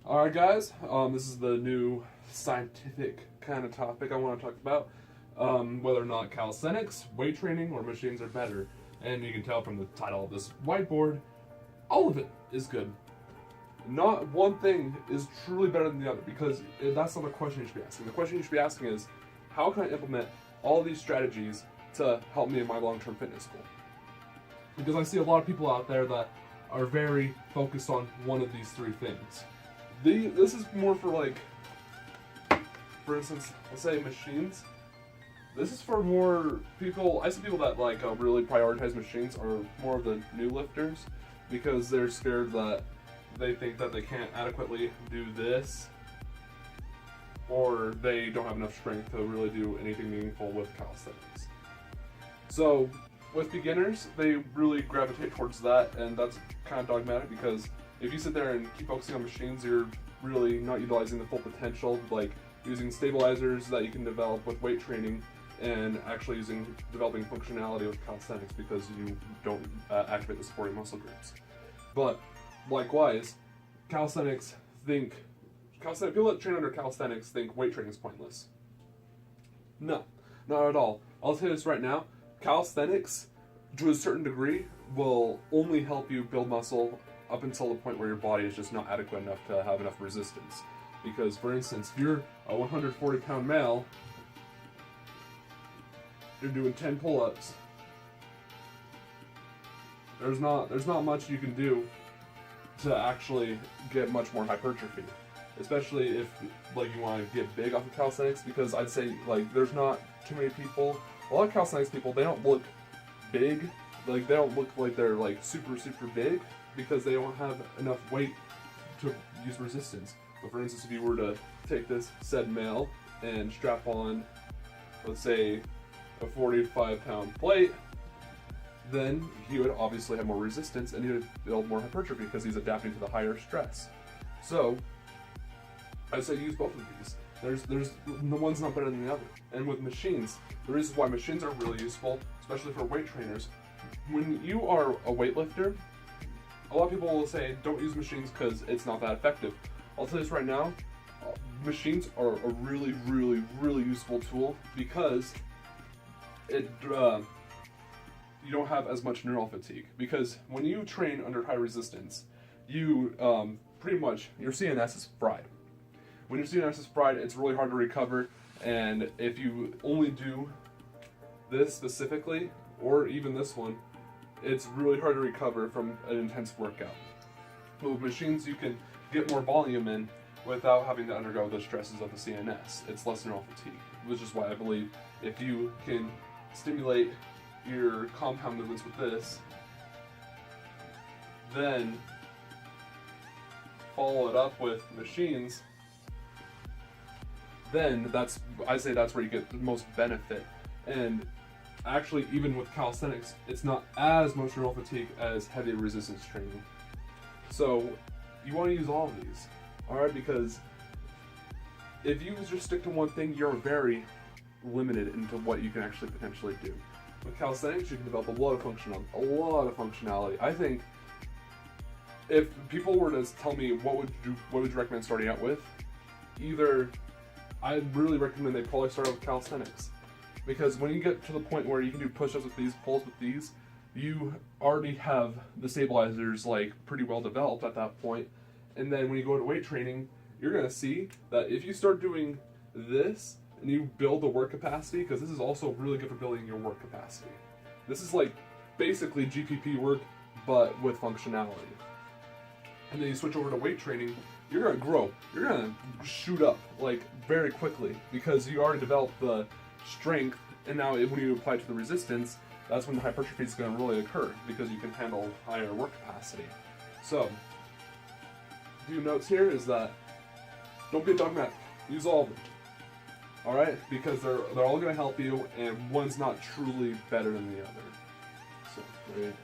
Alright guys, this is the new scientific kind of topic I want to talk about. Whether or not calisthenics, weight training, or machines are better. And you can tell from the title of this whiteboard, all of it is good. Not one thing is truly better than the other, because that's not the question you should be asking. The question you should be asking is, how can I implement all these strategies to help me in my long-term fitness goal? Because I see a lot of people out there that are very focused on one of these three things. This is more for, like, for instance, let's say machines. This is for more people. I see people that really prioritize machines are more of the new lifters, because they're scared that they think that they can't adequately do this, or they don't have enough strength to really do anything meaningful with calisthenics. So with beginners, they really gravitate towards that, and that's kind of dogmatic, because if you sit there and keep focusing on machines, you're really not utilizing the full potential, like using stabilizers that you can develop with weight training, and actually developing functionality with calisthenics, because you don't activate the supporting muscle groups. But likewise, people that train under calisthenics think weight training is pointless. No, not at all. I'll tell you this right now, calisthenics, to a certain degree, will only help you build muscle up until the point where your body is just not adequate enough to have enough resistance. Because, for instance, if you're a 140-pound male, you're doing 10 pull-ups, there's not much you can do to actually get much more hypertrophy. Especially if you want to get big off of calisthenics, because I'd say there's not too many people. A lot of calisthenics people, they don't look big. They don't look like they're super big, because they don't have enough weight to use resistance. But for instance, if you were to take this said male and strap on, let's say, a 45-pound plate, then he would obviously have more resistance, and he would build more hypertrophy because he's adapting to the higher stress. So I'd say use both of these. There's the one's not better than the other. And with machines, the reason why machines are really useful, especially for weight trainers, when you are a weightlifter, a lot of people will say don't use machines because it's not that effective. I'll tell you this right now, machines are a really useful tool, because you don't have as much neural fatigue. Because when you train under high resistance, you pretty much, your CNS is fried. When your CNS is fried, it's really hard to recover, and if you only do this specifically, or even this one, it's really hard to recover from an intense workout. But with machines, you can get more volume in without having to undergo the stresses of the CNS. It's less neural fatigue, which is why I believe if you can stimulate your compound movements with this, then follow it up with machines, then I say that's where you get the most benefit. And actually, even with calisthenics, it's not as much neural fatigue as heavy resistance training. So you want to use all of these, alright? Because if you just stick to one thing, you're very limited into what you can actually potentially do. With calisthenics, you can develop a lot of functionality. I think if people were to tell me what would you recommend starting out with, I'd really recommend they probably start out with calisthenics. Because when you get to the point where you can do push-ups with these, pulls with these, you already have the stabilizers pretty well developed at that point. And then when you go to weight training, you're going to see that if you start doing this and you build the work capacity, because this is also really good for building your work capacity. This is basically GPP work, but with functionality. And then you switch over to weight training, you're going to grow. You're going to shoot up very quickly, because you already developed the strength, and now when you apply it to the resistance, that's when the hypertrophy is going to really occur, because you can handle higher work capacity. So, a few notes here is that don't be dogmatic. Use all of them. Alright? Because they're all going to help you, and one's not truly better than the other. So, there you go.